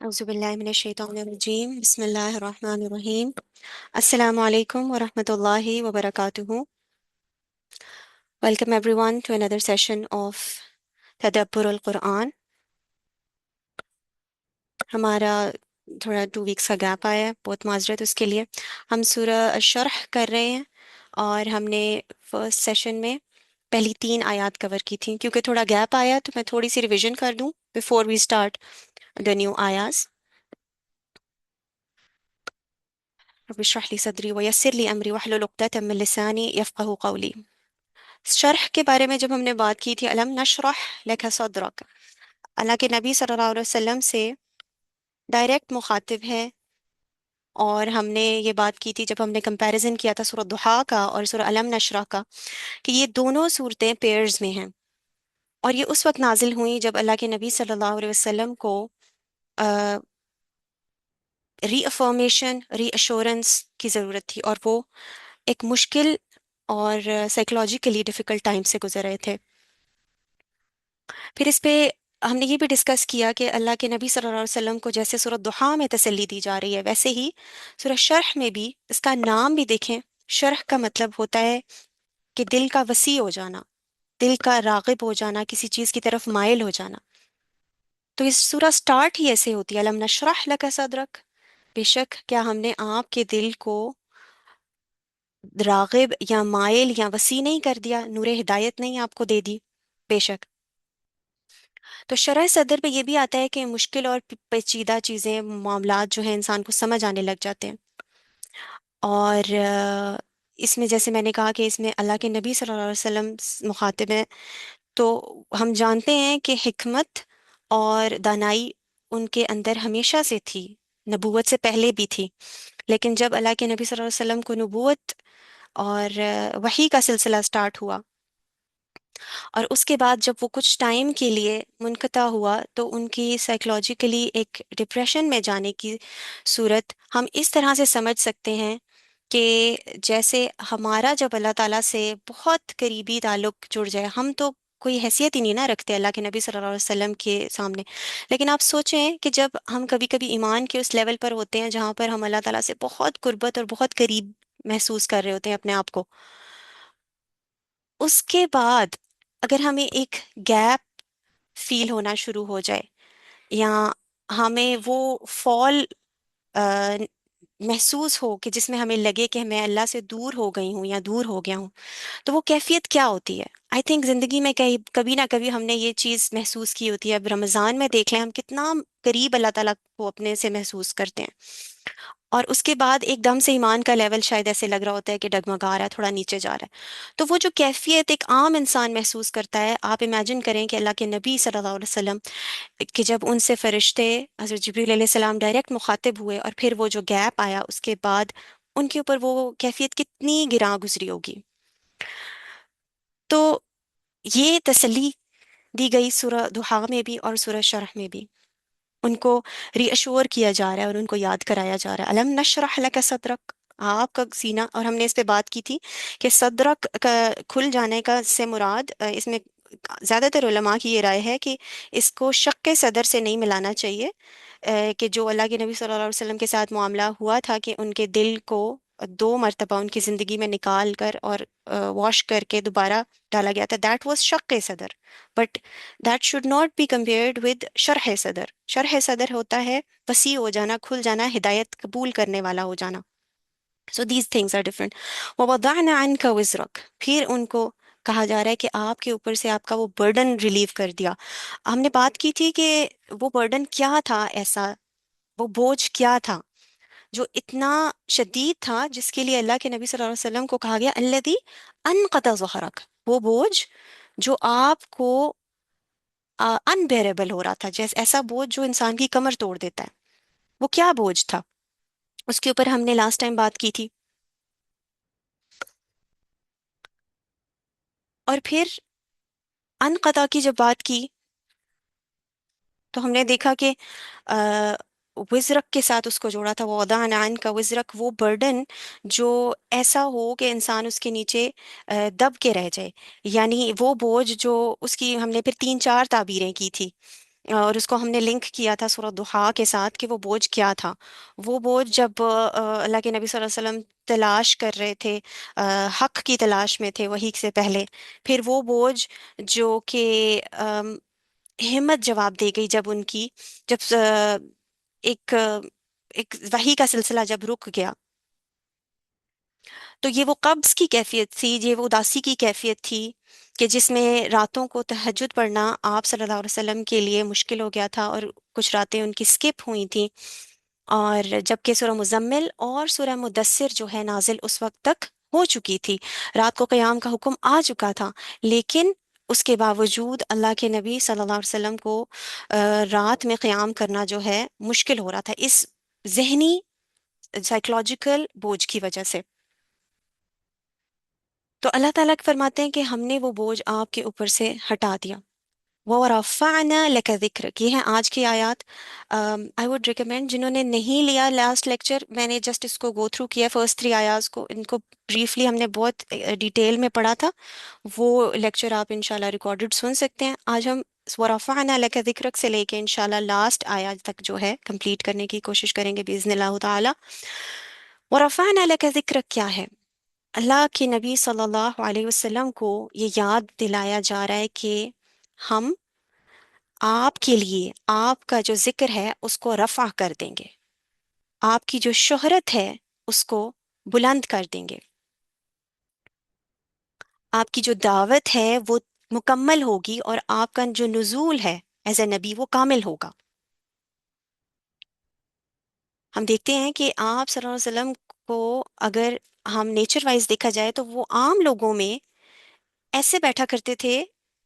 औज़ुबिल्लाहिमिनश्शैतानिर्रजीम बिस्मिल्लाहिर्रहमानिर्रहीम अस्सलामु अलैकुम वरहमतुल्लाहि वबरकातुहू। Welcome everyone to another session of तदब्बुरुल कुरआन। हमारा थोड़ा 2 वीक्स का गैप आया है, बहुत माजरत उसके लिए। हम सूरह अश-शरह कर रहे हैं और हमने फर्स्ट सेशन में पहली 3 आयत कवर की थी। क्योंकि थोड़ा गैप आया तो मैं थोड़ी सी रिवीजन कर दूं before we start the new आयास। रब्बि इश्रह ली सदरी व यस्सिर ली अमरी वहलुल उक़दतम मिन लिसानी यफ़क़हू क़ौली। शरह के बारे में जब हमने बात की थी, अलम नशरह लका सदरक, अल्लाह के नबी सल्लल्लाहु अलैहि वसल्लम से डायरेक्ट मुखातिब है। और हमने ये बात की थी जब हमने कंपैरिजन किया था सूरह दुहा का और सूरह अलम नशरह का, कि ये दोनों सूरतें पेयर्स में हैं। और ये उस वक्त नाजिल हुई जब अल्लाह के नबी सल्लल्लाहु अलैहि वसल्लम को रीअफर्मेशन, रीअश्योरेंस की ज़रूरत थी, और वो एक मुश्किल और साइकोलॉजिकली डिफ़िकल्ट टाइम से गुजर रहे थे। फिर इस पे हमने ये भी डिस्कस किया कि अल्लाह के नबी सल्लल्लाहु अलैहि वसल्लम को जैसे सूरह दुहा में तसल्ली दी जा रही है, वैसे ही सूरह शरह में भी, इसका नाम भी देखें, शरह का मतलब होता है कि दिल का वसी हो जाना, दिल का रागिब हो जाना, किसी चीज़ की तरफ माइल हो जाना। तो इस सूरह स्टार्ट ही ऐसे होती है, अलम नशरह लका सदरक, बेशक क्या हमने आपके दिल को रागिब या माइल या वसी नहीं कर दिया, नूर हिदायत नहीं आपको दे दी, बेशक। तो शरह सदर पे ये भी आता है कि मुश्किल और पेचीदा चीज़ें, मामलात जो हैं इंसान को समझ आने लग जाते हैं। और इसमें जैसे मैंने कहा कि इसमें अल्लाह के नबी सल्लल्लाहु अलैहि वसल्लम मुखातिब हैं, तो हम जानते हैं कि हिकमत और दानाई उनके अंदर हमेशा से थी, नबूवत से पहले भी थी। लेकिन जब अल्लाह के नबी सल्लल्लाहु अलैहि वसल्लम को नबूवत और वही का सिलसिला स्टार्ट हुआ, और उसके बाद जब वो कुछ टाइम के लिए मुनक़ता हुआ, तो उनकी साइकोलॉजिकली एक डिप्रेशन में जाने की सूरत हम इस तरह से समझ सकते हैं कि जैसे हमारा जब अल्लाह ताला से बहुत करीबी ताल्लुक़ जुड़ जाए, हम तो कोई हैसियत ही नहीं ना रखते अल्लाह के नबी सल्लल्लाहु अलैहि वसल्लम के सामने। लेकिन आप सोचें कि जब हम कभी-कभी ईमान के उस लेवल पर होते हैं जहाँ पर हम अल्लाह ताला से बहुत कुर्बत और बहुत करीब महसूस कर रहे होते हैं अपने आप को, उसके बाद अगर हमें एक गैप फील होना शुरू हो जाए, या हमें वो फॉल महसूस हो कि जिसमें हमें लगे कि मैं अल्लाह से दूर हो गई हूँ या दूर हो गया हूँ, तो वो कैफियत क्या होती है? आई थिंक जिंदगी में कहीं कभी ना कभी हमने ये चीज़ महसूस की होती है। अब रमज़ान में देख लें, हम कितना करीब अल्लाह ताला को अपने से महसूस करते हैं, और उसके बाद एकदम से ईमान का लेवल शायद ऐसे लग रहा होता है कि डगमगा रहा है, थोड़ा नीचे जा रहा है। तो वो जो कैफियत एक आम इंसान महसूस करता है, आप इमेजिन करें कि अल्लाह के नबी सल्लल्लाहु अलैहि वसल्लम कि जब उनसे फरिश्ते हज़रत जिब्रील अलैहिस्सलाम डायरेक्ट मुखातिब हुए, और फिर वो जो गैप आया उसके बाद उनके ऊपर वो कैफियत कितनी गिरां गुजरी होगी। तो ये तसल्ली दी गई सूरह दुहा में भी और सूरह शरह में भी। उनको रीअश्योर किया जा रहा है और उनको याद कराया जा रहा है, अलम नशरह लका सदरक, आपका सीना। और हमने इस पे बात की थी कि सदरक का खुल जाने का से मुराद, इसमें ज़्यादातर उलमा की ये राय है कि इसको शक्के सदर से नहीं मिलाना चाहिए। कि जो अल्लाह के नबी सल्लल्लाहु अलैहि वसल्लम के साथ मामला हुआ था कि उनके दिल को 2 मरतबा उनकी ज़िंदगी में निकाल कर और वॉश करके दोबारा डाला गया था, दैट वाज शक्के सदर। But that should not be compared with शरह सदर। शरह सदर होता है वसी हो जाना, खुल जाना, हिदायत कबूल करने वाला हो जाना। So these things are different. ववदाअना अन्का विज़रक, फिर उनको कहा जा रहा है कि आपके ऊपर से आपका वो बर्डन रिलीव कर दिया। हमने बात की थी कि वो बर्डन क्या था, ऐसा वो बोझ क्या था जो इतना शदीद था, जिसके लिए अल्लाह के नबी सल्लल्लाहु अलैहि वसल्लम को कहा गया अल्लज़ी अनक़ज़ा ज़हरक, वो बोझ जो आपको अनबेरेबल हो रहा था, जैसे ऐसा बोझ जो इंसान की कमर तोड़ देता है। वो क्या बोझ था, उसके ऊपर हमने लास्ट टाइम बात की थी। और फिर अनक़ज़ा की जब बात की, तो हमने देखा कि विज़रक के साथ उसको जोड़ा था, वो वदाअना अन्का विज़रक, वो बर्डन जो ऐसा हो कि इंसान उसके नीचे दब के रह जाए, यानी वो बोझ जो उसकी, हमने फिर 3-4 ताबीरें की थी और उसको हमने लिंक किया था सूरह दुहा के साथ कि वो बोझ क्या था। वो बोझ जब अल्लाह के नबी सल्लल्लाहु अलैहि वसल्लम तलाश कर रहे थे, हक की तलाश में थे वही से पहले, फिर वो बोझ जो कि हिम्मत जवाब दे गई जब उनकी, जब एक एक वही का सिलसिला जब रुक गया, तो ये वो कब्ज की कैफियत थी, ये वो उदासी की कैफियत थी कि जिसमें रातों को तहज्जुद पढ़ना आप सल्लल्लाहु अलैहि वसल्लम के लिए मुश्किल हो गया था, और कुछ रातें उनकी स्किप हुई थी। और जबकि सूरह मुजम्मिल और सूरह मुदस्सिर जो है नाजिल उस वक्त तक हो चुकी थी, रात को क़याम का हुक्म आ चुका था, लेकिन उसके बावजूद अल्लाह के नबी सल्लल्लाहु अलैहि वसल्लम को रात में क़याम करना जो है मुश्किल हो रहा था, इस जहनी साइकोलॉजिकल बोझ की वजह से। तो अल्लाह ताला फरमाते हैं कि हमने वो बोझ आपके ऊपर से हटा दिया। वो रफ़अना लका ज़िक्रक, ये है आज की आयत। आई वुड रिकमेंड, जिन्होंने नहीं लिया लास्ट लेक्चर, मैंने जस्ट इसको गो थ्रू किया फर्स्ट थ्री आयाज को, इनको ब्रीफली हमने बहुत डिटेल में पढ़ा था। वो लेक्चर आप इंशाल्लाह रिकॉर्डेड सुन सकते हैं। आज हम व रफ़अना लका ज़िक्रक से लेके इंशाल्लाह लास्ट आयत तक जो है कंप्लीट करने की कोशिश करेंगे बिइज़्निल्लाह ताला। व रफ़अना लका ज़िक्रक क्या है? अल्लाह के नबी सल्लल्लाहु अलैहि वसल्लम को ये याद दिलाया जा रहा है कि हम आपके लिए आपका जो जिक्र है उसको रफा कर देंगे, आपकी जो शोहरत है उसको बुलंद कर देंगे, आपकी जो दावत है वो मुकम्मल होगी, और आपका जो नुजूल है एज ए नबी वो कामिल होगा। हम देखते हैं कि आप सल्लल्लाहु अलैहि वसल्लम को अगर हम नेचर वाइज देखा जाए तो वो आम लोगों में ऐसे बैठा करते थे,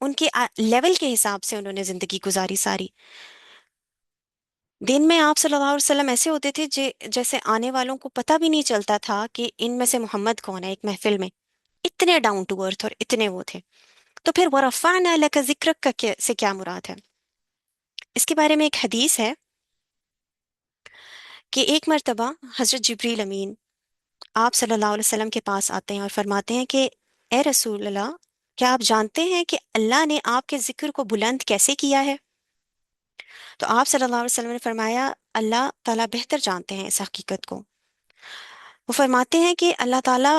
उनके लेवल के हिसाब से उन्होंने जिंदगी गुजारी सारी। दिन में आप सल्लल्लाहु अलैहि वसल्लम ऐसे होते थे जैसे आने वालों को पता भी नहीं चलता था कि इनमें से मोहम्मद कौन है, एक महफिल में इतने डाउन टू अर्थ और इतने वो थे। तो फिर वरफ़अना लका ज़िक्रक का से क्या मुराद है? इसके बारे में एक हदीस है कि एक मर्तबा हजरत जिब्रील अमीन आप सल्लल्लाहु अलैहि वसल्लम के पास आते हैं और फरमाते हैं कि ए रसूल अल्लाह, क्या आप जानते हैं कि अल्लाह ने आपके जिक्र को बुलंद कैसे किया है? तो आप सल्लल्लाहु अलैहि वसल्लम ने फरमाया, अल्लाह ताला बेहतर जानते हैं इस हकीकत को। वो फरमाते हैं कि अल्लाह ताला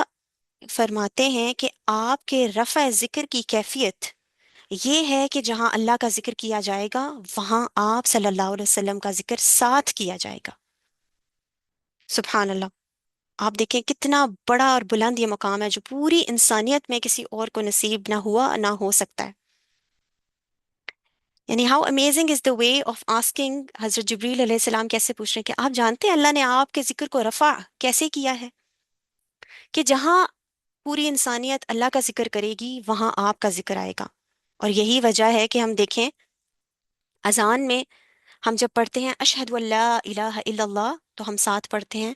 फरमाते हैं कि आपके रफ़ा ज़िक्र की कैफियत ये है कि जहाँ अल्लाह का जिक्र किया जाएगा वहाँ आप सल्लल्लाहु अलैहि वसल्लम का जिक्र साथ किया जाएगा। सुभान अल्लाह। आप देखें कितना बड़ा और बुलंद ये मकाम है जो पूरी इंसानियत में किसी और को नसीब ना हुआ ना हो सकता है। यानी how amazing is the way of asking. हजरत जिब्रील अलैहिस्सलाम कैसे पूछ रहे हैं कि आप जानते हैं अल्लाह ने आपके जिक्र को रफा कैसे किया है, कि जहाँ पूरी इंसानियत अल्लाह का जिक्र करेगी वहां आपका जिक्र आएगा। और यही वजह है कि हम देखें अजान में हम जब पढ़ते हैं अशहदु अल्ला इलाहा इल्लल्लाह, तो हम साथ पढ़ते हैं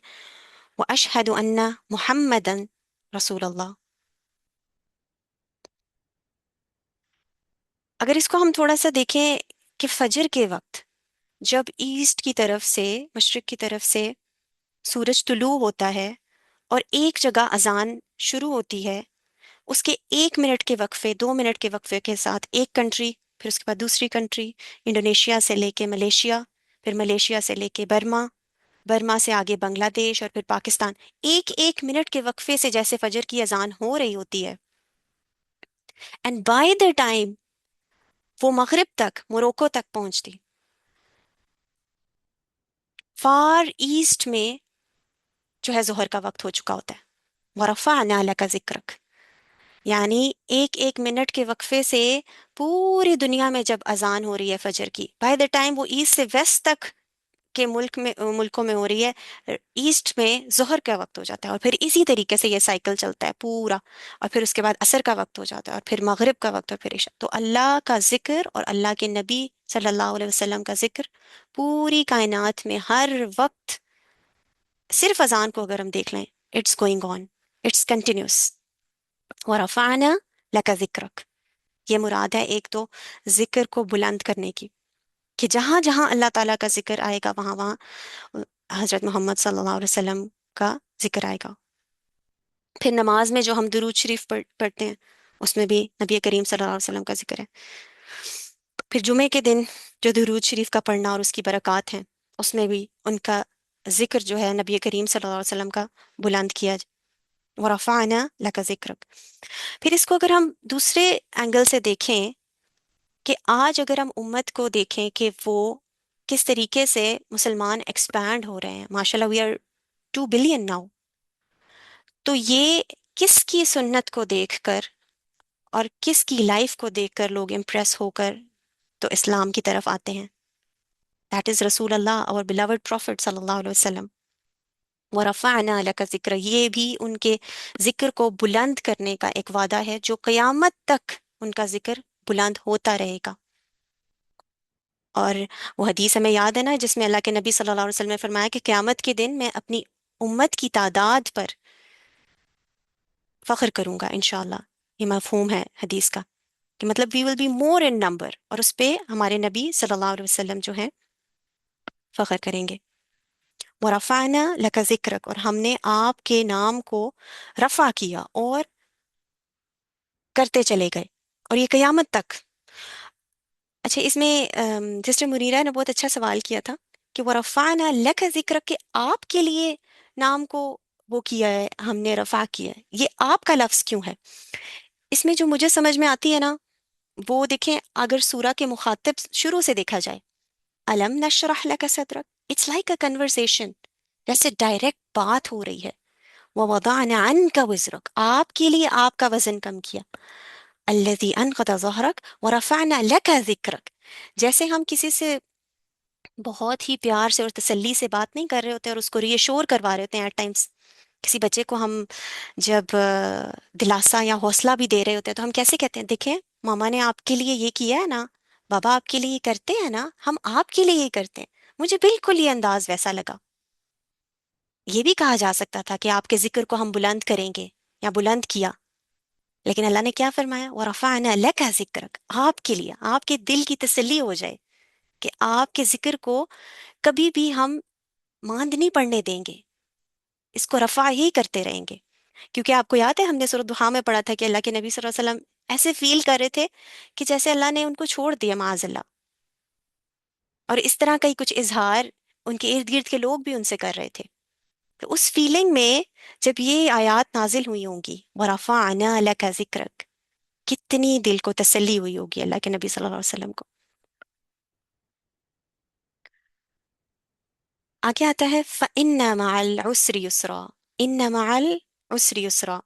व अशहदु अन्ना मुहम्मदन रसूल अल्लाह। अगर इसको हम थोड़ा सा देखें कि फजर के वक्त जब ईस्ट की तरफ से, मशरिक की तरफ से सूरज तुलू होता है और एक जगह अजान शुरू होती है, उसके 1 मिनट के वक्फे, 2 मिनट के वक्फे के साथ एक कंट्री, फिर उसके बाद दूसरी कंट्री, इंडोनेशिया से लेके मलेशिया, फिर मलेशिया से लेके बर्मा, बर्मा से आगे बांग्लादेश और फिर पाकिस्तान, एक एक मिनट के वक्फे से जैसे फजर की अजान हो रही होती है, एंड बाय द टाइम वो मगरिब तक मोरक्को तक पहुंचती, फार ईस्ट में जो है जोहर का वक्त हो चुका होता है। वरफ़अना लका ज़िक्रक, यानी एक एक मिनट के वक्फे से पूरी दुनिया में जब अजान हो रही है फजर की, बाय द टाइम वो ईस्ट से वेस्ट तक के मुल्कों में हो रही है, ईस्ट में जोहर का वक्त हो जाता है, और फिर इसी तरीके से ये साइकिल चलता है पूरा, और फिर उसके बाद असर का वक्त हो जाता है, और फिर मगरिब का वक्त, और फिर इशा। तो अल्लाह का जिक्र और अल्लाह के नबी सल्लल्लाहु अलैहि वसल्लम का जिक्र पूरी कायनात में हर वक्त, सिर्फ अजान को अगर हम देख लें, it's going on, it's continuous. व रफ़अना लका ज़िक्रक, ये मुराद है एक तो जिक्र को बुलंद करने की, कि जहां जहां अल्लाह ताला का जिक्र आएगा वहां वहां हजरत मोहम्मद सल्लल्लाहु अलैहि वसल्लम का जिक्र आएगा। फिर नमाज में जो हम दुरूद शरीफ पढ़ते हैं उसमें भी नबी करीम सल्लल्लाहु अलैहि वसल्लम का जिक्र है। फिर जुमे के दिन جو درود شریف کا پڑھنا اور اس کی برکات ہیں، اس میں بھی ان کا ذکر جو ہے نبی کریم صلی اللہ علیہ وسلم کا بلند کیا جائے۔ وَرَفَعْنَا لَكَ ذِكْرَكَ۔ پھر اس کو اگر ہم دوسرے اینگل سے دیکھیں کہ آج اگر ہم امت کو دیکھیں کہ وہ کس طریقے سے مسلمان ایکسپینڈ ہو رہے ہیں، ماشاء اللہ وی آر 2 بلین ناؤ، تو یہ کس کی سنت کو دیکھ کر اور کس کی لائف کو دیکھ کر لوگ امپریس ہو کر تو اسلام کی طرف آتے ہیں؟ دیٹ از رسول اللہ اور beloved prophet صلی اللہ علیہ وسلم۔ وَرَفَعْنَا لَكَ ذِكْرَ، یہ بھی ان کے ذکر کو بلند کرنے کا ایک وعدہ ہے جو قیامت تک ان کا ذکر بلند ہوتا رہے گا۔ اور وہ حدیث ہمیں یاد ہے نا جس میں اللہ کے نبی صلی اللہ علیہ وسلم نے فرمایا کہ قیامت کے دن میں اپنی امت کی تعداد پر فخر کروں گا انشاءاللہ۔ یہ مفہوم ہے حدیث کا کہ مطلب وی will be more in number, اور اس پہ ہمارے نبی صلی اللہ علیہ وسلم جو ہیں فخر کریں گے۔ وَرَفَعْنَا لَكَ ذِكْرَكَ، اور ہم نے آپ کے نام کو رفع کیا اور کرتے چلے گئے، اور یہ قیامت تک۔ اچھا، اس میں سسٹر منیرہ نے بہت اچھا سوال کیا تھا کہ وَرَفَعْنَا لَكَ ذِكْرَكَ، کہ آپ کے لیے نام کو وہ کیا ہے، ہم نے رفع کیا ہے، یہ آپ کا لفظ کیوں ہے؟ اس میں جو مجھے سمجھ میں آتی ہے نا، وہ دیکھیں اگر سورہ کے مخاطب شروع سے دیکھا جائے، الم نشرح لک صدرک، اٹس لائک اے کنورسیشن، جیسے ڈائریکٹ بات ہو رہی ہے۔ ووضعنا عنک وزرک، آپ کے لیے آپ کا وزن کم کیا۔ الذی انقض ظہرک ورفعنا لک ذکرک، جیسے ہم کسی سے بہت ہی پیار سے اور تسلی سے بات نہیں کر رہے ہوتے اور اس کو ری ایشور کروا رہے ہوتے ہیں ایٹ ٹائمس، کسی بچے کو ہم جب دلاسا یا حوصلہ بھی دے رہے ہوتے ہیں تو ہم کیسے کہتے ہیں، دیکھیں ماما نے آپ کے لیے یہ کیا ہے نا، بابا آپ کے لیے یہ کرتے ہیں نا، ہم آپ کے لیے یہ کرتے ہیں۔ مجھے بالکل یہ انداز ویسا لگا۔ یہ بھی کہا جا سکتا تھا کہ آپ کے ذکر کو ہم بلند کریں گے یا بلند کیا، لیکن اللہ نے کیا فرمایا، وَرَفَعْنَا لَكَ ذِكْرَكَ، آپ کے لیے، آپ کے دل کی تسلی ہو جائے کہ آپ کے ذکر کو کبھی بھی ہم ماند نہیں پڑنے دیں گے، اس کو رفع ہی کرتے رہیں گے۔ کیونکہ آپ کو یاد ہے ہم نے سورۃ دخان میں پڑھا تھا کہ اللہ کے نبی صلی اللہ علیہ وسلم ایسے فیل کر رہے تھے کہ جیسے اللہ نے ان کو چھوڑ دیا معاذ اللہ، اور اس طرح کا ہی کچھ اظہار ان کے ارد گرد کے لوگ بھی ان سے کر رہے تھے۔ تو اس فیلنگ میں جب یہ آیات نازل ہوئی ہوں گی، وَرَفَعْنَا لَكَ ذِكْرَكَ، کتنی دل کو تسلی ہوئی ہوگی اللہ کے نبی صلی اللہ علیہ وسلم کو۔ آگے آتا ہے فَإِنَّ مَعَ الْعُسْرِ يُسْرًا، إِنَّ مَعَ الْعُسْرِ يُسْرًا۔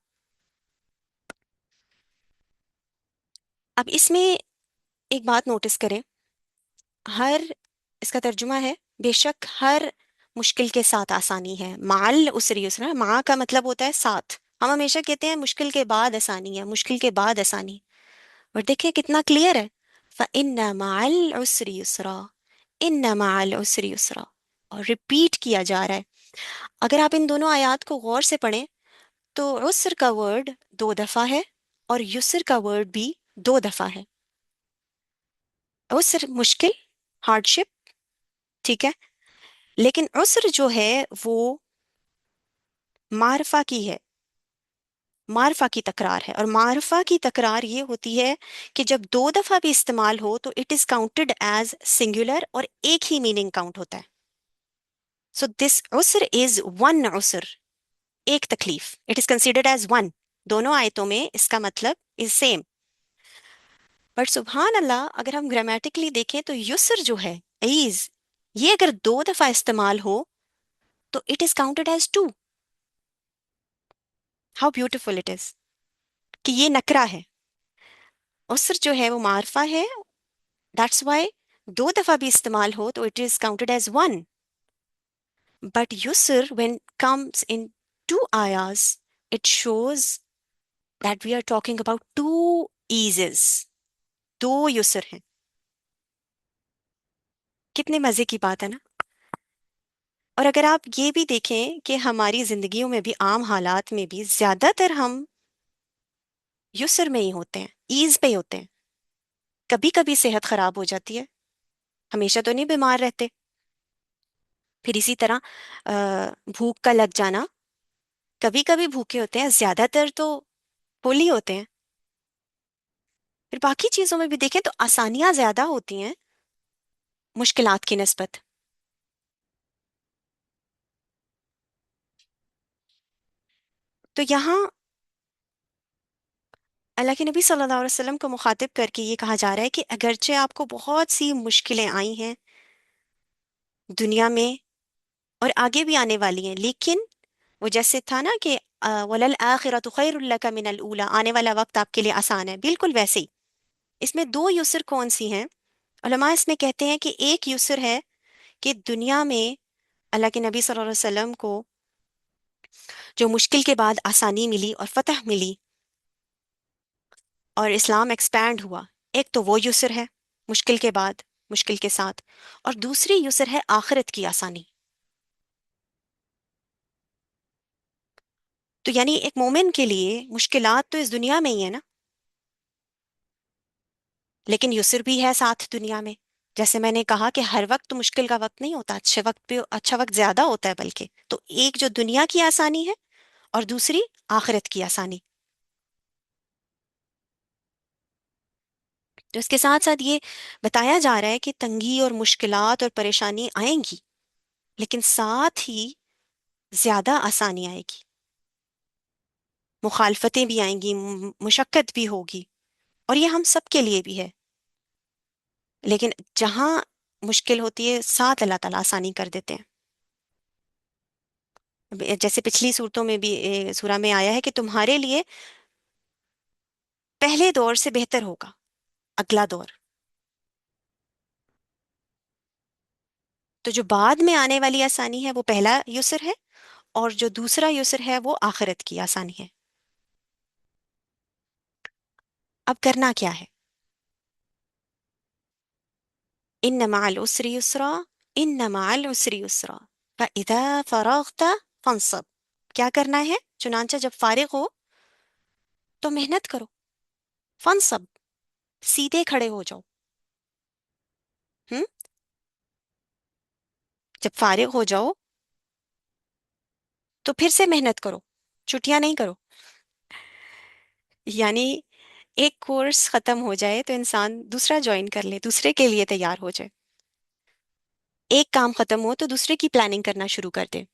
اب اس میں ایک بات نوٹس کریں، ہر، اس کا ترجمہ ہے بے شک ہر مشکل کے ساتھ آسانی ہے۔ مع العسر یسرا، مع کا مطلب ہوتا ہے ساتھ۔ ہم ہمیشہ کہتے ہیں مشکل کے بعد آسانی ہے، مشکل کے بعد آسانی، اور دیکھیں کتنا کلیئر ہے، فَإِنَّ مَعَ الْعُسْرِ يُسْرًا، إِنَّ مَعَ الْعُسْرِ يُسْرًا، اور ریپیٹ کیا جا رہا ہے۔ اگر آپ ان دونوں آیات کو غور سے پڑھیں تو عسر کا ورڈ 2 دفعہ ہے اور یسر کا ورڈ بھی 2 دفعہ ہے۔ عسر مشکل، ہارڈ شپ، ٹھیک ہے، لیکن عسر جو ہے وہ معرفہ کی ہے، معرفہ کی تکرار ہے، اور معرفہ کی تکرار یہ ہوتی ہے کہ جب 2 دفعہ بھی استعمال ہو تو it is counted as singular, اور ایک ہی میننگ کاؤنٹ ہوتا ہے۔ سو دس عسر از ون عسر، ایک تکلیف، it is considered as one. دونوں آیتوں میں اس کا مطلب از سیم، بٹ سبحان اللہ اگر ہم گرامیٹکلی دیکھیں تو یسر جو ہے، ایز، یہ اگر 2 دفعہ استعمال ہو تو it is counted as two. How beautiful it is کہ یہ نکرہ ہے، عسر جو ہے وہ معرفہ ہے، دیٹس وائی 2 دفعہ بھی استعمال ہو تو it is counted as one, but یسر وین کمز ان 2 آیاز it shows that we are talking about 2 ایزز، 2 یسر ہیں۔ کتنے مزے کی بات ہے نا۔ اور اگر آپ یہ بھی دیکھیں کہ ہماری زندگیوں میں بھی عام حالات میں بھی زیادہ تر ہم یسر میں ہی ہوتے ہیں، ایز پہ ہی ہوتے ہیں۔ کبھی کبھی صحت خراب ہو جاتی ہے، ہمیشہ تو نہیں بیمار رہتے۔ پھر اسی طرح بھوک کا لگ جانا، کبھی کبھی بھوکے ہوتے ہیں، زیادہ تر تو فل ہی ہوتے ہیں۔ پھر باقی چیزوں میں بھی دیکھیں تو آسانیاں زیادہ ہوتی ہیں، मुश्किलात की निस्बत। तो यहाँ अल्लाह के नबी सल्लल्लाहु अलैहि वसल्लम को मुखातिब करके ये कहा जा रहा है कि अगरचे आपको बहुत सी मुश्किलें आई हैं दुनिया में और आगे भी आने वाली हैं, लेकिन वो जैसे था ना कि वलल आखिरतु खैरुल लका मिनल ऊला, आने वाला वक्त आपके लिए आसान है, बिल्कुल वैसे ही इसमें दो युसर कौन सी हैं? उलमा इसमें कहते हैं कि एक युसर है कि दुनिया में अल्लाह के नबी सल्लल्लाहु अलैहि वसल्लम को जो मुश्किल के बाद आसानी मिली और फतह मिली और इस्लाम एक्सपैंड हुआ, एक तो वो युसर है मुश्किल के बाद, मुश्किल के साथ, और दूसरी युसर है आखिरत की आसानी। तो यानी एक मोमिन के लिए मुश्किलात तो इस दुनिया में ही है ना, लेकिन युसर भी है साथ दुनिया में। जैसे मैंने कहा कि हर वक्त तो मुश्किल का वक्त नहीं होता, अच्छे वक्त पे अच्छा वक्त ज्यादा होता है, बल्कि तो एक जो दुनिया की आसानी है और दूसरी आखिरत की आसानी। तो इसके साथ साथ ये बताया जा रहा है कि तंगी और मुश्किलात और परेशानी आएंगी, लेकिन साथ ही ज्यादा आसानी आएगी, मुखालफतें भी आएंगी, मुशक्कत भी होगी, और ये हम सब के लिए भी है। लेकिन जहां मुश्किल होती है, साथ अल्लाह ताला आसानी कर देते हैं। जैसे पिछली सूरतों में भी सूरा में आया है कि तुम्हारे लिए पहले दौर से बेहतर होगा अगला दौर। तो जो बाद में आने वाली आसानी है वो पहला युसर है, और जो दूसरा युसर है वो आखिरत की आसानी है। अब करना क्या है? इन्न मअल उसरी युसरा, इन्न मअल उसरी युसरा, फइदा फरगत फंसब। क्या करना है? चुनांचे जब फारिग हो तो मेहनत करो, फंसब, सीधे खड़े हो जाओ। हम्म। जब फारिग हो जाओ तो फिर से मेहनत करो, छुट्टियां नहीं करो। यानी एक कोर्स खत्म हो जाए तो इंसान दूसरा ज्वाइन कर ले, दूसरे के लिए तैयार हो जाए। एक काम खत्म हो तो दूसरे की प्लानिंग करना शुरू कर दे।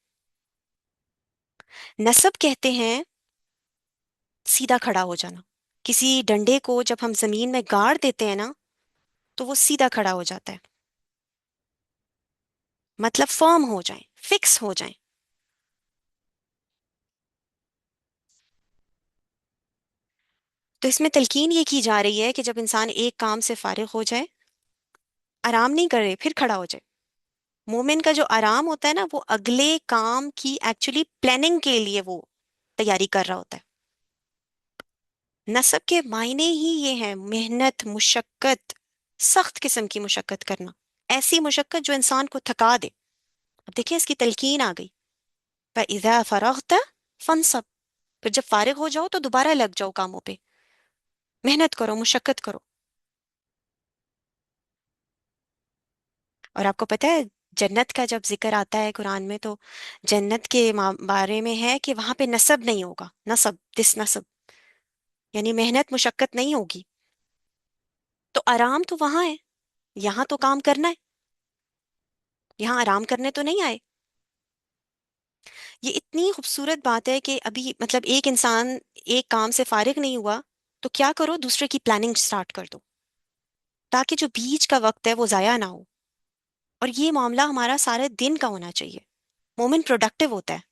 नसब कहते हैं सीधा खड़ा हो जाना। किसी डंडे को जब हम जमीन में गाड़ देते हैं ना, तो वो सीधा खड़ा हो जाता है, मतलब फर्म हो जाए, फिक्स हो जाए। तो इसमें तलकीन ये की जा रही है कि जब इंसान एक काम से फारिग हो जाए, आराम नहीं करे फिर खड़ा हो जाए। मोमिन का जो आराम होता है ना, वो अगले काम की एक्चुअली प्लानिंग के लिए वो तैयारी कर रहा होता है। नसब के मायने ही ये है मेहनत, मुशक्कत, सख्त किस्म की मुशक्कत करना, ऐसी मुशक्कत जो इंसान को थका दे। अब देखिए इसकी तलकीन आ गई, फइज़ा फरगत फंसब। फिर जब फारिग हो जाओ तो दोबारा लग जाओ कामों पे, मेहनत करो, मुशक्कत करो। और आपको पता है, जन्नत का जब जिक्र आता है कुरान में, तो जन्नत के बारे में है कि वहां पे नसब नहीं होगा, नसब, दिस नसब, यानी मेहनत मुशक्कत नहीं होगी। तो आराम तो वहां है, यहाँ तो काम करना है, यहाँ आराम करने तो नहीं आए। ये इतनी खूबसूरत बात है कि अभी मतलब एक इंसान एक काम से फारिग नहीं हुआ, तो क्या करो, दूसरे की प्लानिंग स्टार्ट कर दो, ताकि जो बीच का वक्त है वो जाया ना हो। और ये मामला हमारा सारे दिन का होना चाहिए। मोमिन प्रोडक्टिव होता है,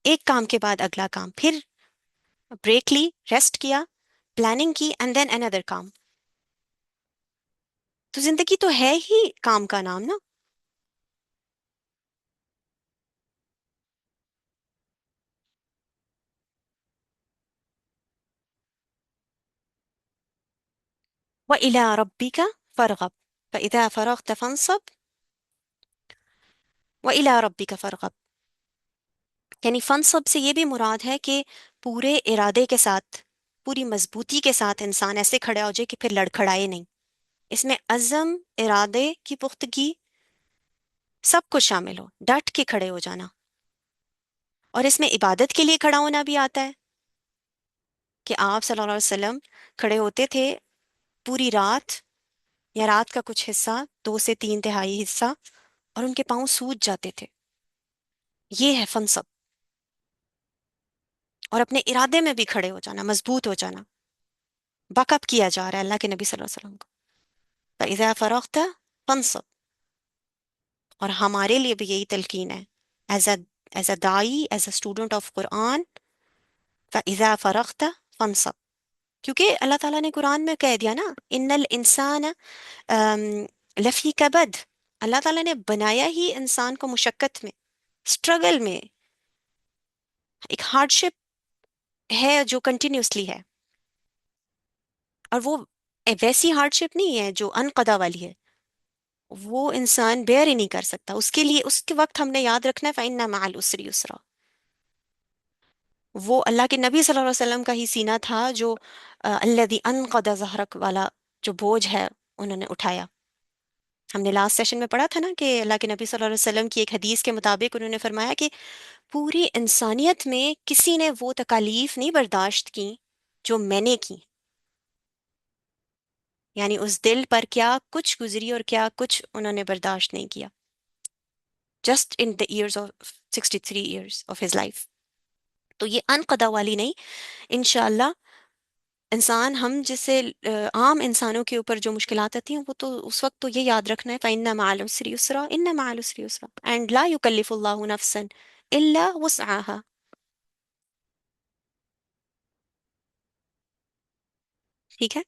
एक काम के बाद अगला काम, फिर ब्रेक ली, रेस्ट किया, प्लानिंग की, एंड देन अनदर काम। तो जिंदगी तो है ही काम का नाम ना। व इला रब्बिका फरगब, फइज़ा फरगत फंसब, व इला रब्बिका फरगब। यानी फंसब से ये भी मुराद है कि पूरे इरादे के साथ, पूरी मजबूती के साथ इंसान ऐसे खड़ा हो जाए कि फिर लड़खड़ाए नहीं। इसमें अज़म, इरादे की पुख्तगी, सब कुछ शामिल हो, डट के खड़े हो जाना। और इसमें इबादत के लिए खड़ा होना भी आता है कि आप सल्लल्लाहु अलैहि वसल्लम खड़े होते थे पूरी रात, या रात का कुछ हिस्सा, 2 से 3 तिहाई हिस्सा, और उनके पाँव सूज जाते थे। ये है फन। और अपने इरादे में भी खड़े हो जाना, मजबूत हो जाना। बकअप किया जा रहा है अल्लाह के नबी सल्लल्लाहु अलैहि वसल्लम को, फ़इज़ा फ़रग़्त फंसब। और हमारे लिए भी यही तलकीन है, एज अ एज अ दाई, as a student of Quran, फ़इज़ा फ़रग़्त फंसब। क्योंकि अल्लाह ताला ने कुरान में कह दिया ना, इन्नल इंसान लफ़ी कबद। अल्लाह ताला ने बनाया ही इंसान को मुशक्कत में, स्ट्रगल में, एक हार्डशिप है जो कंटिन्यूसली है। और वो वैसी हार्डशिप नहीं है जो अनकदा वाली है, वो इंसान बेयर ही नहीं कर सकता। उसके लिए उसके वक्त हमने याद रखना है, फ़इन्ना मअल उसरी युसरा। वो अल्लाह के नबी सल्लल्लाहु अलैहि वसल्लम का ही सीना था जो अल्लज़ी अनक़द ज़हरक वाला जो बोझ है उन्होंने उठाया। हमने लास्ट सेशन में पढ़ा था ना कि अल्लाह के नबी सल्लल्लाहु अलैहि वसल्लम की एक हदीस के मुताबिक उन्होंने फरमाया कि पूरी इंसानियत में किसी ने वो तकालीफ नहीं बर्दाश्त की जो मैंने की। यानी उस दिल पर क्या कुछ गुजरी और क्या कुछ उन्होंने बर्दाश्त नहीं किया, just in the years of 63 years of his life. तो ये अनकदा वाली नहीं, इंशाल्लाह। इंसान हम जैसे आम इंसानों के ऊपर जो मुश्किलात आती हैं वो तो उस वक्त तो ये याद रखना है, फ़इन्ना मअल उसरी युसरा, इन्ना मअल उसरी युसरा, एंड ला युकल्लिफुल्लाहु नफ्सन इल्ला वुस्अहा। ठीक है।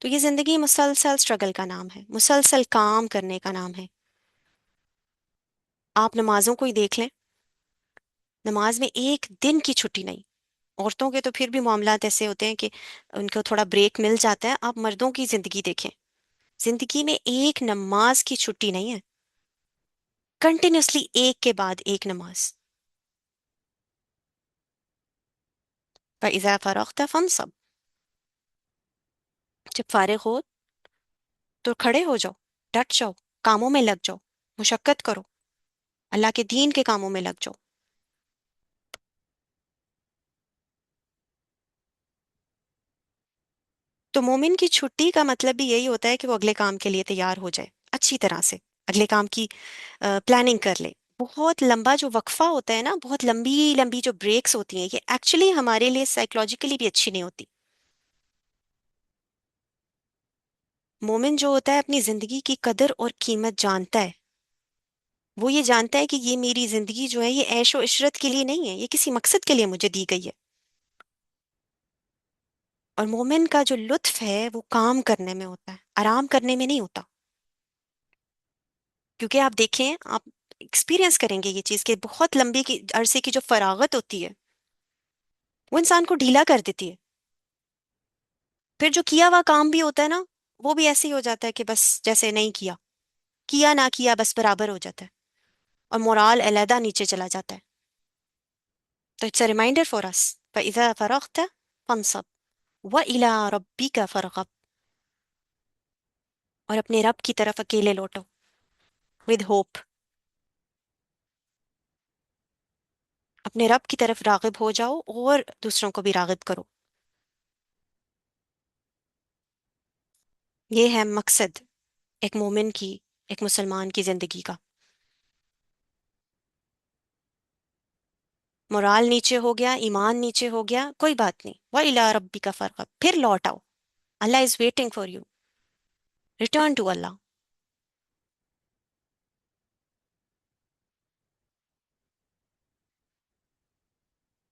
तो ये जिंदगी मुसलसल स्ट्रगल का नाम है, मुसलसल काम करने का नाम है। आप नमाजों को ही देख लें, नमाज में एक दिन की छुट्टी नहीं। औरतों के तो फिर भी मामलात ऐसे होते हैं कि उनको थोड़ा ब्रेक मिल जाता है। आप मर्दों की जिंदगी देखें, जिंदगी में एक नमाज की छुट्टी नहीं है, कंटिन्यूसली एक के बाद एक नमाज। फइज़ा फरग़्त फंसब। जब फारिग हो तो खड़े हो जाओ, डट जाओ, कामों में लग जाओ, मुशक्कत करो, अल्लाह के दीन के कामों में लग जाओ। तो मोमिन की छुट्टी का मतलब भी यही होता है कि वो अगले काम के लिए तैयार हो जाए अच्छी तरह से, अगले काम की प्लानिंग कर ले। बहुत लंबा जो वक्फा होता है ना, बहुत लंबी लंबी जो ब्रेक्स होती हैं, ये एक्चुअली हमारे लिए साइकोलॉजिकली भी अच्छी नहीं होती। मोमिन जो होता है अपनी जिंदगी की कदर और कीमत जानता है। वो ये जानता है कि ये मेरी जिंदगी जो है ये ऐशो इशरत के लिए नहीं है, ये किसी मकसद के लिए मुझे दी गई है। और मोमिन का जो लुत्फ है वो काम करने में होता है, आराम करने में नहीं होता। क्योंकि आप देखें, आप एक्सपीरियंस करेंगे ये चीज कि बहुत लंबी की अरसे की जो फरागत होती है वो इंसान को ढीला कर देती है। फिर जो किया हुआ काम भी होता है ना, वो भी ऐसे ही हो जाता है कि बस जैसे नहीं किया, किया ना किया बस बराबर हो जाता है, और मोराल अलहदा नीचे चला जाता है। तो it's a reminder for us, फइज़ा फरग़्त फंसब व इला रब्बिका फरग़ब। और अपने रब की तरफ अकेले लौटो, विद होप। अपने रब की तरफ रागिब हो जाओ और दूसरों को भी रागिब करो। ये है मकसद एक मोमिन की, एक मुसलमान की जिंदगी का। मोराल नीचे हो गया, ईमान नीचे हो गया, कोई बात नहीं, व इला रब्बी का फरगब, फिर लौट आओ। Allah is waiting for you. Return to Allah.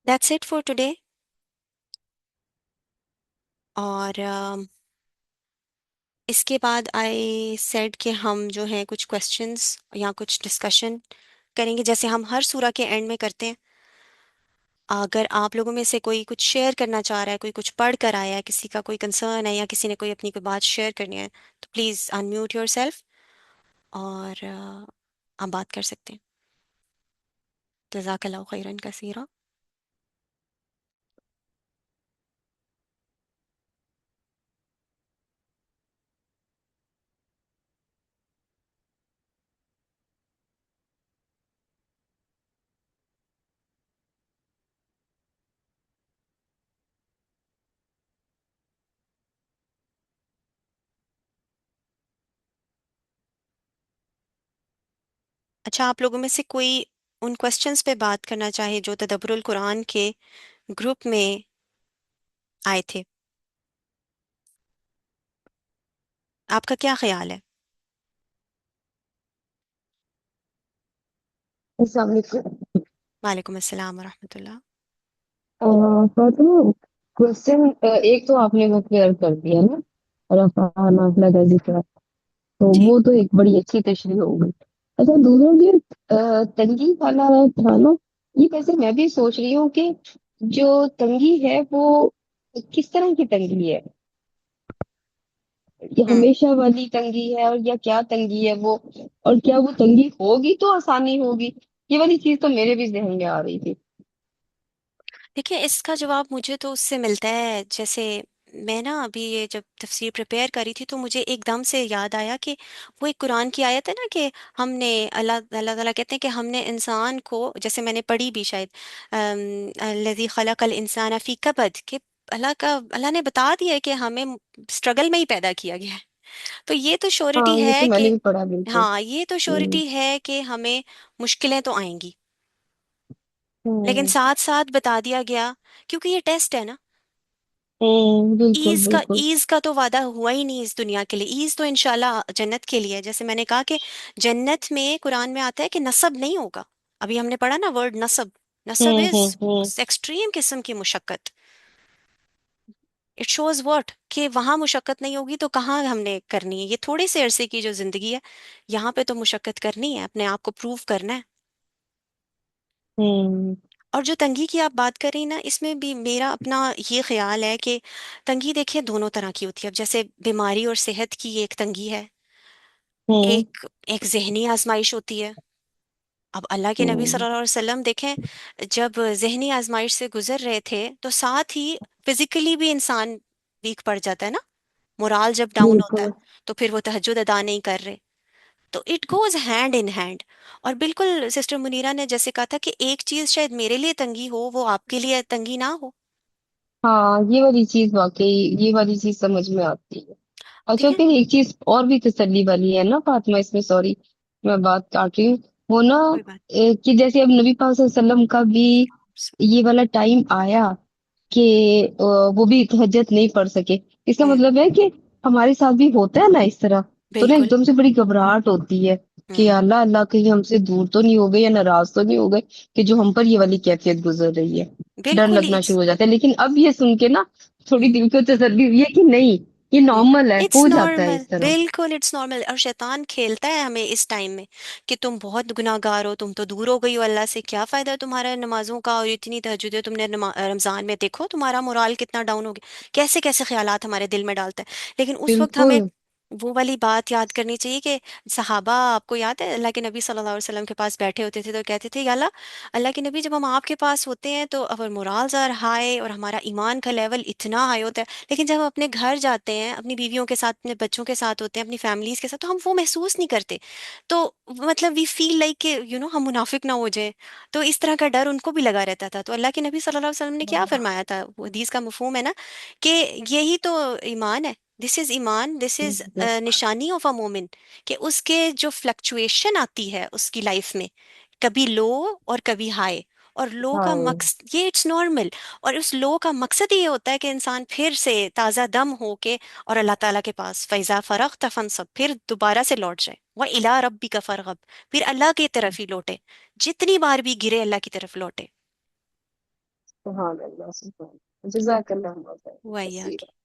That's it for today. और इसके बाद आई सेड कि हम जो है कुछ क्वेश्चंस या कुछ डिस्कशन करेंगे, जैसे हम हर सूरा के एंड में करते हैं। अगर आप लोगों में से कोई कुछ शेयर करना चाह रहा है, कोई कुछ पढ़ कर आया है, किसी का कोई कंसर्न है, या किसी ने कोई अपनी कोई बात शेयर करनी है, तो प्लीज़ अनम्यूट योर सेल्फ और आप बात कर सकते हैं। जज़ाकल्लाहु खैरन कसीरा। اچھا، آپ لوگوں میں سے کوئی ان کوشچنس پہ بات کرنا چاہے جو تدبر القرآن کے گروپ میں آئے تھے؟ آپ کا کیا خیال ہے؟ السلام علیکم۔ وعلیکم السلام ورحمۃ اللہ۔ فاطمہ، کوشچن ایک تو آپ نے وہ کلیئر کر دیا نا، رفع نافلہ کا ذکر، تو جی، وہ تو ایک بڑی اچھی تشریح ہو گئی۔ اچھا، دوسرا جو تنگی والا تھا نا، یہ ویسے میں بھی سوچ رہی ہوں کہ جو تنگی ہے وہ کس طرح کی تنگی ہے؟ یہ ہوں ہمیشہ والی تنگی ہے اور یا کیا تنگی ہے وہ؟ اور کیا وہ تنگی ہوگی تو آسانی ہوگی؟ یہ والی چیز تو میرے بھی ذہن میں آ رہی تھی۔ دیکھیں، اس کا جواب مجھے تو اس سے ملتا ہے، جیسے میں نا ابھی یہ جب تفسیر پریپیئر کری تھی تو مجھے ایک دم سے یاد آیا کہ وہ ایک قرآن کی آیت ہے نا کہ ہم نے اللہ تعالیٰ کہتے ہیں کہ ہم نے انسان کو، جیسے میں نے پڑھی بھی شاید، الذی خلق الانسان فی کبد، کہ اللہ نے بتا دیا ہے کہ ہمیں اسٹرگل میں ہی پیدا کیا گیا ہے۔ تو یہ تو ہاں، شورٹی یہ ہے تو میں نے کہ، بھی پڑھا بالکل۔ ہاں یہ تو ہوں شورٹی ہے کہ ہمیں مشکلیں تو آئیں گی، لیکن ہوں ساتھ ساتھ بتا دیا گیا، کیونکہ یہ ٹیسٹ ہے نا۔ بالکل ایز کا بالکل۔ ایز کا تو وعدہ ہوا ہی نہیں اس دنیا کے لیے، ایز تو انشاءاللہ جنت کے لیے ہے۔ جیسے میں نے کہا کہ جنت میں قرآن میں آتا ہے کہ نصب نہیں ہوگا، ابھی ہم نے پڑھا نا ورڈ نصب، نصب از ہوں ایکسٹریم قسم کی مشقت۔ اٹ شوز واٹ کہ وہاں مشقت نہیں ہوگی تو کہاں ہم نے کرنی ہے؟ یہ تھوڑے سے عرصے کی جو زندگی ہے، یہاں پہ تو مشقت کرنی ہے، اپنے آپ کو پروو کرنا ہے۔ ہوں اور جو تنگی کی آپ بات کر رہی نا، اس میں بھی میرا اپنا یہ خیال ہے کہ تنگی دیکھیں دونوں طرح کی ہوتی ہے۔ اب جیسے بیماری اور صحت کی ایک تنگی ہے، ہوں ایک ایک ذہنی آزمائش ہوتی ہے۔ اب اللہ کے نبی صلی ہوں اللہ علیہ وسلم دیکھیں، جب ذہنی آزمائش سے گزر رہے تھے تو ساتھ ہی فزیکلی بھی انسان ویک پڑ جاتا ہے نا، مورال جب ڈاؤن ہوتا ہے بالکل۔ تو پھر وہ تہجد ادا نہیں کر رہے۔ تو it goes hand in hand. اور بالکل سسٹر منیرا نے جیسے کہا تھا کہ ایک چیز شاید میرے لیے تنگی ہو وہ آپ کے لیے تنگی نہ ہو۔ ہاں، یہ والی چیز واقعی، یہ والی چیز سمجھ میں آتی ہے۔ اچھا، دیکھیں، پھر ایک چیز اور بھی تسلی والی ہے نا فاطمہ، اس میں سوری میں بات کاٹ رہی ہوں، وہ نا کوئی بات کہ جیسے اب نبی پاک صلی اللہ علیہ وسلم کا بھی یہ والا ٹائم آیا کہ وہ بھی تہجد نہیں پڑھ سکے، اس کا ہوں مطلب ہے کہ ہمارے ساتھ بھی ہوتا ہے نا اس طرح، تو نا ایک بالکل، دم سے بڑی گھبراہٹ ہوتی ہے کہ ہوں یا اللہ اللہ کہیں ہم سے دور تو نہیں ہو گئے یا ناراض تو نہیں ہو گئے کہ جو ہم پر یہ والی کیفیت گزر رہی ہے۔ ڈر بالکل لگنا شروع ہو جاتا ہے، لیکن اب یہ سن کے نا تھوڑی دل کو تسلی ہوئی ہے کہ نہیں، یہ نارمل ہے، اٹس ہو جاتا ہے نارمل، اس طرح۔ بالکل اٹس نارمل۔ اور شیطان کھیلتا ہے ہمیں اس ٹائم میں کہ تم بہت گناہ گار ہو، تم تو دور ہو گئی ہو اللہ سے، کیا فائدہ تمہارا نمازوں کا اور اتنی تہجد تم نے رمضان میں، دیکھو تمہارا مورال کتنا ڈاؤن ہو گیا، کیسے کیسے خیالات ہمارے دل میں ڈالتا ہے۔ لیکن اس وقت ہمیں بالکل۔ وہ والی بات یاد کرنی چاہیے کہ صحابہ، آپ کو یاد ہے اللہ کے نبی صلی اللہ علیہ وسلم کے پاس بیٹھے ہوتے تھے تو کہتے تھے یا اللہ، اللہ کے نبی جب ہم آپ کے پاس ہوتے ہیں تو اور مورالز آر ہائی اور ہمارا ایمان کا لیول اتنا ہائی ہوتا ہے، لیکن جب ہم اپنے گھر جاتے ہیں، اپنی بیویوں کے ساتھ، اپنے بچوں کے ساتھ ہوتے ہیں، اپنی فیملیز کے ساتھ، تو ہم وہ محسوس نہیں کرتے۔ تو مطلب وی فیل لائک کہ ہم منافق نہ ہو جائیں، تو اس طرح کا ڈر ان کو بھی لگا رہتا تھا۔ تو اللہ کے نبی صلی اللہ علیہ وسلم نے کیا فرمایا تھا، وہ حدیث کا مفہوم ہے نا کہ یہی تو ایمان ہے، دس از ایمان، دس از نشانی آف اے مومن، کہ اس کے جو فلکچویشن آتی ہے اس کی لائف میں، کبھی لو اور کبھی ہائی، اور لو کا ہاں، مقصد یہ اٹس نارمل، اور اس لو کا مقصد یہ ہوتا ہے کہ انسان پھر سے تازہ دم ہو کے اور اللہ تعالیٰ کے پاس فیضا فرغت فانصب، پھر دوبارہ سے لوٹ جائے، وہ الا ربی کا فرغب، پھر اللہ کی طرف ہی لوٹے، جتنی بار بھی گرے اللہ کی طرف لوٹے۔ سبحان اللہ سبحان اللہ، جزاک اللہ وہی خیر۔ آگے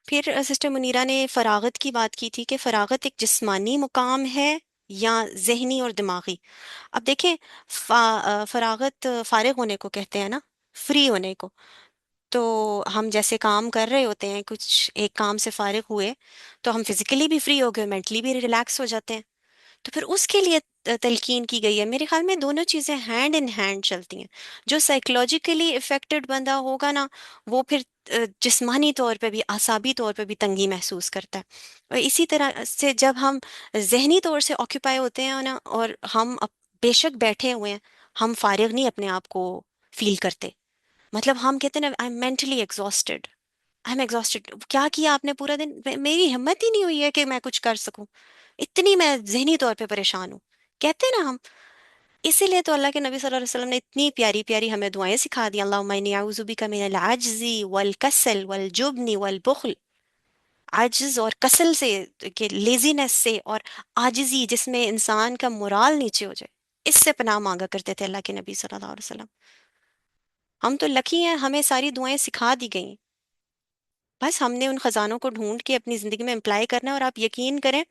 پھر سسٹر منیرا نے فراغت کی بات کی تھی کہ فراغت ایک جسمانی مقام ہے یا ذہنی اور دماغی۔ اب دیکھیں، فراغت فارغ ہونے کو کہتے ہیں نا، فری ہونے کو۔ تو ہم جیسے کام کر رہے ہوتے ہیں، کچھ ایک کام سے فارغ ہوئے تو ہم فزیکلی بھی فری ہو گئے، مینٹلی بھی ریلیکس ہو جاتے ہیں، تو پھر اس کے لیے تلقین کی گئی ہے۔ میرے خیال میں دونوں چیزیں ہینڈ ان ہینڈ چلتی ہیں۔ جو سائیکولوجیکلی افیکٹڈ بندہ ہوگا نا، وہ پھر جسمانی طور پہ بھی، اعصابی طور پہ بھی تنگی محسوس کرتا ہے۔ اور اسی طرح سے جب ہم ذہنی طور سے آکوپائی ہوتے ہیں نا، اور ہم بے شک بیٹھے ہوئے ہیں، ہم فارغ نہیں اپنے آپ کو فیل کرتے، مطلب ہم کہتے ہیں نا I am mentally exhausted, I am exhausted, کیا کیا آپ نے پورا دن، میری ہمت ہی نہیں ہوئی ہے کہ میں کچھ کر سکوں، इतनी मैं जहनी तौर पे परेशान हूँ। कहते हैं ना हम, इसीलिए तो अल्लाह के नबी सल्लल्लाहु अलैहि वसल्लम ने इतनी प्यारी प्यारी हमें दुआएं सिखा दी, अल्लाहुम्मा इन्नी अऊज़ु बिका मिनल आज्ज़ी वल कसल वल जुब्नी वल बुख्ल। आजिज और कसल से, के लेजीनेस से और आजिजी जिसमें इंसान का मोराल नीचे हो जाए, इससे पनाह मांगा करते थे अल्लाह के नबी सल्लल्लाहु अलैहि वसल्लम। हम तो लकी हैं, हमें सारी दुआएं सिखा दी गई। बस हमने उन खजानों को ढूंढ के अपनी जिंदगी में अप्लाई करना है। और आप यकीन करें,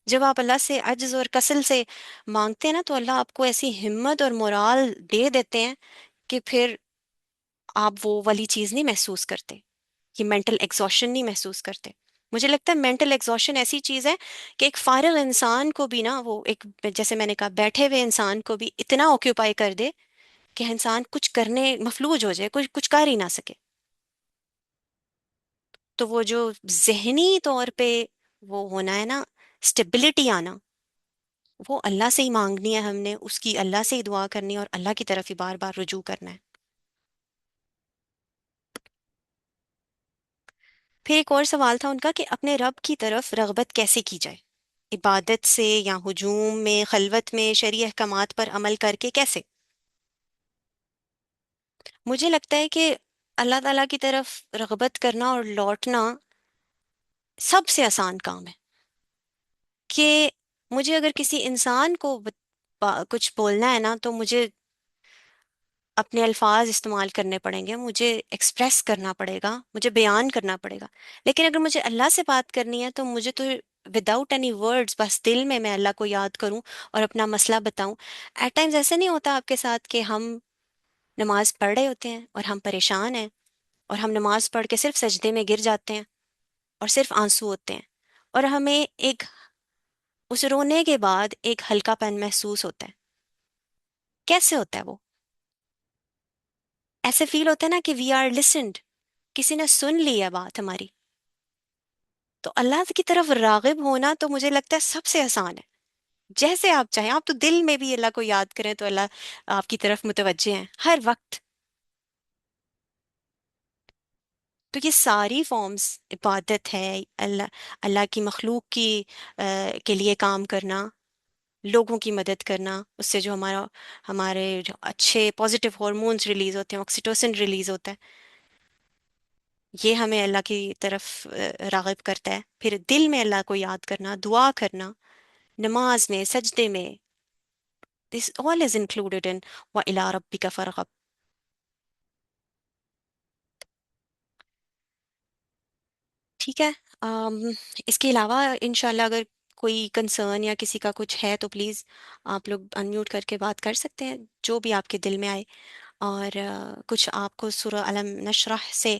जब आप अल्लाह से अज्ज और कसल से मांगते हैं ना, तो अल्लाह आपको ऐसी हिम्मत और मोराल दे देते हैं कि फिर आप वो वाली चीज नहीं महसूस करते, ये मेंटल एग्जॉशन नहीं महसूस करते। मुझे लगता है मेंटल एग्जॉशन ऐसी चीज है कि एक फारिग इंसान को भी ना, वो एक, जैसे मैंने कहा, बैठे हुए इंसान को भी इतना ऑक्यूपाई कर दे कि इंसान कुछ करने मफलूज हो जाए, कुछ कुछ कर ही ना सके। तो वो जो जहनी तौर पे वो होना है ना, स्टेबिलिटी आना, वो अल्लाह से ही मांगनी है हमने, उसकी अल्लाह से ही दुआ करनी है और अल्लाह की तरफ ही बार बार रुजू करना है। फिर एक और सवाल था उनका कि अपने रब की तरफ रगबत कैसे की जाए, इबादत से या हुजूम में, खलवत में, शरई अहकामात पर अमल करके, कैसे? मुझे लगता है कि अल्लाह ताला की तरफ रगबत करना और लौटना सबसे आसान काम है। कि मुझे अगर किसी इंसान को कुछ बोलना है ना, तो मुझे अपने अल्फाज इस्तेमाल करने पड़ेंगे, मुझे एक्सप्रेस करना पड़ेगा, मुझे बयान करना पड़ेगा। लेकिन अगर मुझे अल्लाह से बात करनी है, तो मुझे तो विदाउट एनी वर्ड्स, बस दिल में मैं अल्लाह को याद करूं और अपना मसला बताऊं। एट टाइम्स ऐसे नहीं होता आपके साथ कि हम नमाज पढ़ रहे होते हैं और हम परेशान हैं, और हम नमाज पढ़ के सिर्फ सजदे में गिर जाते हैं और सिर्फ आंसू होते हैं, और हमें एक, उस रोने के बाद एक हल्कापन महसूस होता है। कैसे होता है वो? ऐसे फील होता है ना कि वी आर लिसन्ड, किसी ने सुन ली है बात हमारी। तो अल्लाह की तरफ रागिब होना तो मुझे लगता है सबसे आसान है। जैसे आप चाहें, आप तो दिल में भी अल्लाह को याद करें तो अल्लाह आपकी तरफ मुतवज्जे हैं हर वक्त। तो ये सारी फॉर्म्स इबादत है, अल्लाह, अल्लाह की मखलूक की के लिए काम करना, लोगों की मदद करना, उससे जो हमारे जो अच्छे पॉजिटिव हॉर्मोन्स रिलीज होते हैं, ऑक्सीटोसिन रिलीज होता है, ये हमें अल्लाह की तरफ राग़िब करता है। फिर दिल में अल्लाह को याद करना, दुआ करना, नमाज में, सजदे में, this all is included in व इला रब्बिका फरगब। ठीक है। इसके अलावा इंशाल्लाह अगर कोई कंसर्न या किसी का कुछ है, तो प्लीज़ आप लोग अनम्यूट करके बात कर सकते हैं, जो भी आपके दिल में आए। और कुछ आपको सूरह अलम नशरह से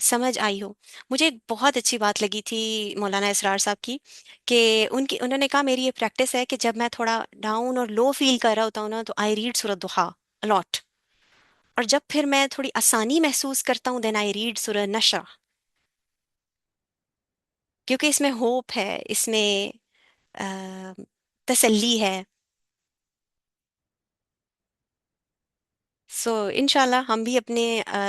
समझ आई हो। मुझे एक बहुत अच्छी बात लगी थी मौलाना इसरार साहब की, कि उन्होंने कहा मेरी ये प्रैक्टिस है कि जब मैं थोड़ा डाउन और लो फील कर रहा होता हूँ ना, तो आई रीड सूरह दुहा अलॉट। और जब फिर मैं थोड़ी आसानी महसूस करता हूँ, देन आई रीड सूरह नशरह। क्योंकि इसमें होप है, इसमें अ, तसल्ली है। सो इंशाल्लाह हम भी अपने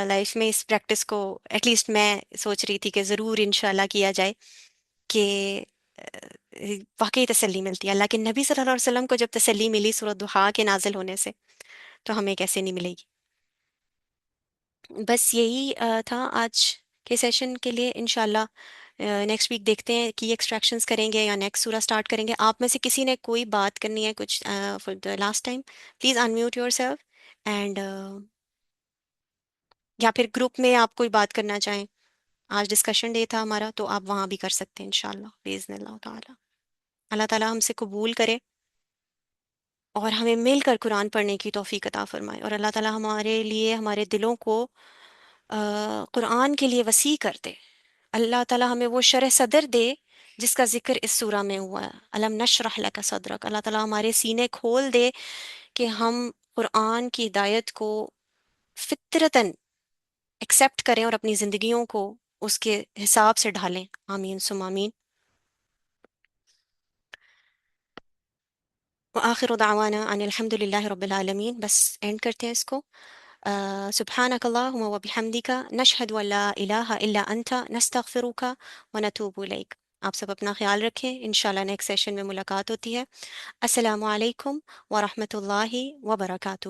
लाइफ में इस प्रैक्टिस को, एटलीस्ट मैं सोच रही थी कि ज़रूर इंशाल्लाह किया जाए, कि वाकई तसल्ली मिलती है। अल्लाह के नबी सल्लल्लाहु अलैहि वसल्लम को जब तसल्ली मिली सूरह दुहा के नाजिल होने से, तो हमें कैसे नहीं मिलेगी। बस यही था आज के सेशन के लिए। इंशाल्लाह नेक्स्ट वीक देखते हैं कि एक्सट्रैक्शंस करेंगे या नेक्स्ट सूरा स्टार्ट करेंगे। आप में से किसी ने कोई बात करनी है कुछ for the last time, please unmute your self and, या फिर ग्रुप में आप कोई बात करना चाहें। आज डिस्कशन डे था हमारा, तो आप वहाँ भी कर सकते हैं इंशाल्लाह बिइज़्निल्लाह ताला। अल्लाह ताला हमसे कबूल करे और हमें मिलकर कुरान पढ़ने की तौफीक अता फरमाए, और अल्लाह ताला हमारे लिए, हमारे दिलों को कुरान के लिए वसी कर दे। अल्लाह ताला हमें वो शरह सदर दे जिसका जिक्र इस सूरा में हुआ है, अलम नशरह लका सदरक। अल्लाह ताला हमारे सीने खोल दे कि हम कुरान की हिदायत को फितरतन एक्सेप्ट करें और अपनी जिंदगियों को उसके हिसाब से ढालें। आमीन सुम आमीन। व आखिर दावाना अनिल हम्दुलिल्लाहि रब्बिल आलमीन। बस एंड करते हैं इसको। सुब्हानक अल्लाहुम्मा व बिहम्दिका नशहदु अल्ला इलाहा इल्ला अंता नस्तगफिरुका व नतूबु इलैक। آپ سب اپنا خیال رکھیں، انشاءاللہ نیکسٹ سیشن میں ملاقات ہوتی ہے۔ السلام علیکم ورحمۃ اللہ وبرکاتہ۔